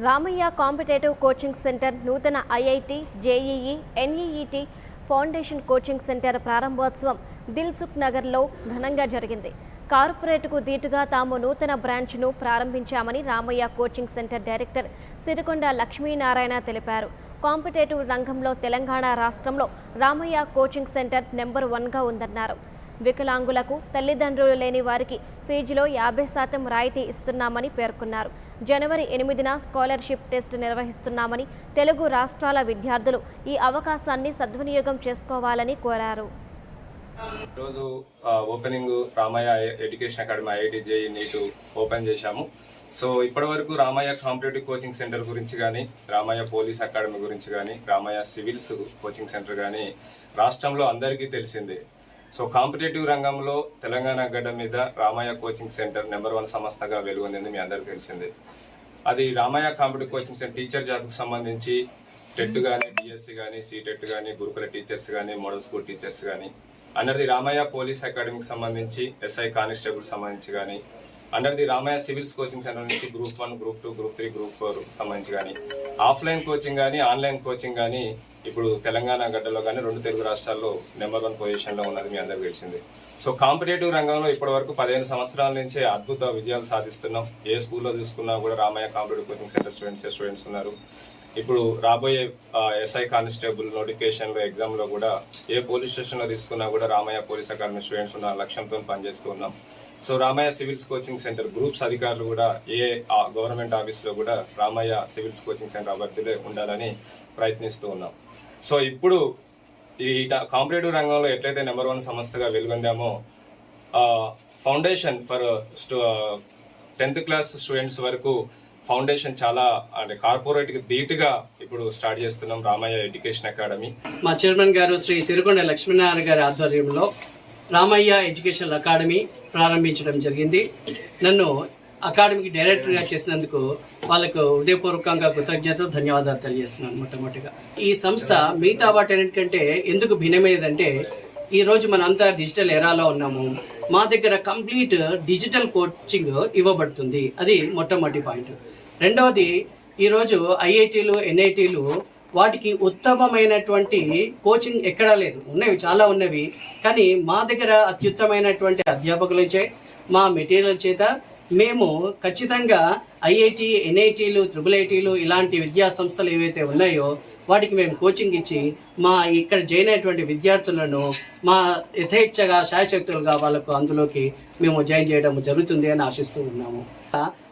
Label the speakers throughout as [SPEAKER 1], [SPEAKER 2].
[SPEAKER 1] Ramayya competitive coaching centre నూతన IIT, JEE, NEET foundation coaching centre ప్రారంభోత్సవం దిల్సుఖ్ నగర్లో ఘనంగా జరిగింది. కార్పొరేట్కు దీటుగా తాము నూతన బ్రాంచ్ను ప్రారంభించామని Ramayya coaching centre director Sirikonda Lakshminarayana తెలిపారు. కాంపిటేటివ్ రంగంలో తెలంగాణ రాష్ట్రంలో రామయ్య కోచింగ్ సెంటర్ నెంబర్ 1గా ఉందన్నారు. వికలాంగులకు, తల్లిదండ్రులు లేని వారికి ఫీజులో 50% రాయితీ ఇస్తున్నామని పేర్కొన్నారు. జనవరి 8న స్కాలర్షిప్ టెస్ట్ నిర్వహిస్తున్నామని, తెలుగు రాష్ట్రాల విద్యార్థులు ఈ అవకాశాన్ని సద్వినియోగం చేసుకోవాలని కోరారు.
[SPEAKER 2] ఈరోజు opening Ramayya education academy IIT JEE NEET open చేశాము. సో ఇప్పటి వరకు రామయ్య కాంపిటేటివ్ కోచింగ్ సెంటర్ గురించి కానీ, రామయ్య పోలీస్ అకాడమీ గురించి కానీ, రామయ్య సివిల్స్ కోచింగ్ సెంటర్ కానీ రాష్ట్రంలో అందరికీ తెలిసిందే. సో కాంపిటేటివ్ రంగంలో తెలంగాణ గడ్డ మీద రామయ్య కోచింగ్ సెంటర్ నెంబర్ 1 సంస్థగా వెలుగొందింది మీ అందరికీ తెలిసిందే. అది Ramayya competitive coaching centre teacher జాబ్కి సంబంధించి టెట్ కానీ, డిఎస్సి కానీ, సిటెట్ కానీ, గురుకుల టీచర్స్ కానీ, మోడల్ స్కూల్ టీచర్స్ కానీ, అండర్ ది రామయ్య పోలీస్ అకాడమీకి సంబంధించి ఎస్ఐ కానిస్టేబుల్ సంబంధించి కానీ, under the Ramayya civils coaching centre నుంచి గ్రూప్ 1, గ్రూప్ 2, గ్రూప్ 3, గ్రూప్ 4 సంబంధించి కానీ, ఆఫ్లైన్ కోచింగ్ కానీ, ఆన్లైన్ కోచింగ్ కానీ ఇప్పుడు తెలంగాణ గడ్డలో కానీ 2 తెలుగు రాష్ట్రాల్లో నెంబర్ 1 పొజిషన్లో ఉన్నది మీ అందరికీ తెలిసింది. సో కాంపిటేటివ్ రంగంలో ఇప్పటి వరకు 15 సంవత్సరాల నుంచే అద్భుత విజయాలు సాధిస్తున్నాం. ఏ స్కూల్లో చూసుకున్నా కూడా Ramayya competitive coaching centre students ఉన్నారు. ఇప్పుడు రాబోయే ఎస్ఐ కానిస్టేబుల్ నోటిఫికేషన్లో ఎగ్జామ్లో కూడా ఏ పోలీస్ స్టేషన్లో తీసుకున్నా కూడా రామయ్య పోలీస్ అకాడమీ స్టూడెంట్స్ ఉన్న లక్ష్యంతో పనిచేస్తూ ఉన్నాం. So Ramayya civils coaching centre groups అధికారులు కూడా ఏ గవర్నమెంట్ ఆఫీస్లో కూడా రామయ్య సివిల్స్ కోచింగ్ సెంటర్ అభ్యర్థులే ఉండాలని ప్రయత్నిస్తూ ఉన్నాం. సో ఇప్పుడు ఈ కాంపిటేటివ్ రంగంలో ఎట్లయితే నెంబర్ 1 సంస్థగా వెలుగొందామో, foundation for 10th class students వరకు ఫౌండేషన్ చాలా అంటే కార్పొరేట్కి ధీటుగా ఇప్పుడు స్టార్ట్ చేస్తున్నాం రామయ్య ఎడ్యుకేషన్ అకాడమీ.
[SPEAKER 3] మా చైర్మన్ గారు శ్రీ సిరికొండ లక్ష్మీనారాయణ గారి ఆధ్వర్యంలో రామయ్య ఎడ్యుకేషన్ అకాడమీ ప్రారంభించడం జరిగింది. నన్ను అకాడమీకి డైరెక్టర్గా చేసినందుకు వాళ్ళకు హృదయపూర్వకంగా కృతజ్ఞతలు, ధన్యవాదాలు తెలియజేస్తున్నాను. మొట్టమొదటిగా ఈ సంస్థ మిగతా వాటన్నిటికంటే ఎందుకు భిన్నమైనదంటే, ఈ రోజు మనంతా డిజిటల్ ఎరాలో ఉన్నాము. మా దగ్గర కంప్లీట్ డిజిటల్ కోచింగ్ ఇవ్వబడుతుంది. అది మొట్టమొదటి పాయింట్. రెండవది, ఈరోజు ఐఐటీలు, ఎన్ఐటీలు వాటికి ఉత్తమమైనటువంటి కోచింగ్ ఎక్కడా లేదు. ఉన్నవి, చాలా ఉన్నవి. కానీ మా దగ్గర అత్యుత్తమైనటువంటి అధ్యాపకుల చే, మా మెటీరియల్ చేత మేము ఖచ్చితంగా ఐఐటి, ఎన్ఐటీలు, IIITలు ఇలాంటి విద్యా సంస్థలు ఏవైతే ఉన్నాయో వాటికి మేము కోచింగ్ ఇచ్చి మా ఇక్కడ జాయిన్ అయినటువంటి విద్యార్థులను మా యథేచ్ఛగా, శాయశక్తులుగా వాళ్ళకు అందులోకి మేము జాయిన్ చేయడం జరుగుతుంది అని ఆశిస్తూ ఉన్నాము.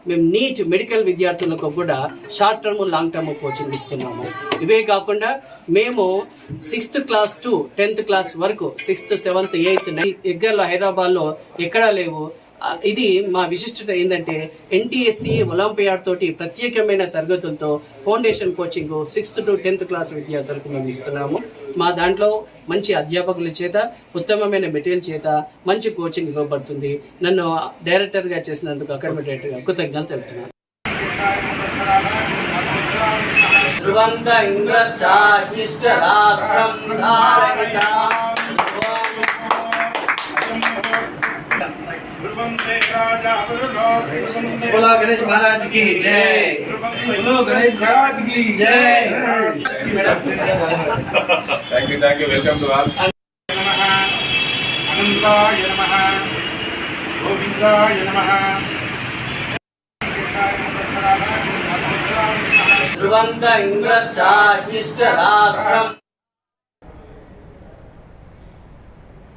[SPEAKER 3] మేము నీట్ మెడికల్ విద్యార్థులకు కూడా short term, long term coaching ఇస్తున్నాము. ఇవే కాకుండా మేము 6th class to 10th class వరకు 6th, 7th, 8th, 9th దగ్గరలో హైదరాబాద్లో ఎక్కడా లేవు. ఇది మా విశిష్టత ఏంటంటే, NTSC ఒలింపియాడ్ తోటి ప్రత్యేకమైన తరగతులతో foundation coaching 6th to 10th class విద్యార్థులకు మేము ఇస్తున్నాము. మా దాంట్లో మంచి అధ్యాపకుల చేత, ఉత్తమమైన మెటీరియల్ చేత మంచి కోచింగ్ ఇవ్వబడుతుంది. నన్ను డైరెక్టర్గా చేసినందుకు అకాడమీ డైరెక్టర్గా కృతజ్ఞతలు తెలుపుతున్నాను. बोलो गणेश महाराज की जय, बोलो गणेश महाराज की जय.
[SPEAKER 2] Thank you, welcome to us.
[SPEAKER 4] अनंताय नमः, गोविंदाय नमः.
[SPEAKER 3] ध्रुवंत इंद्रश्चाग्निश्च राष्ट्रम्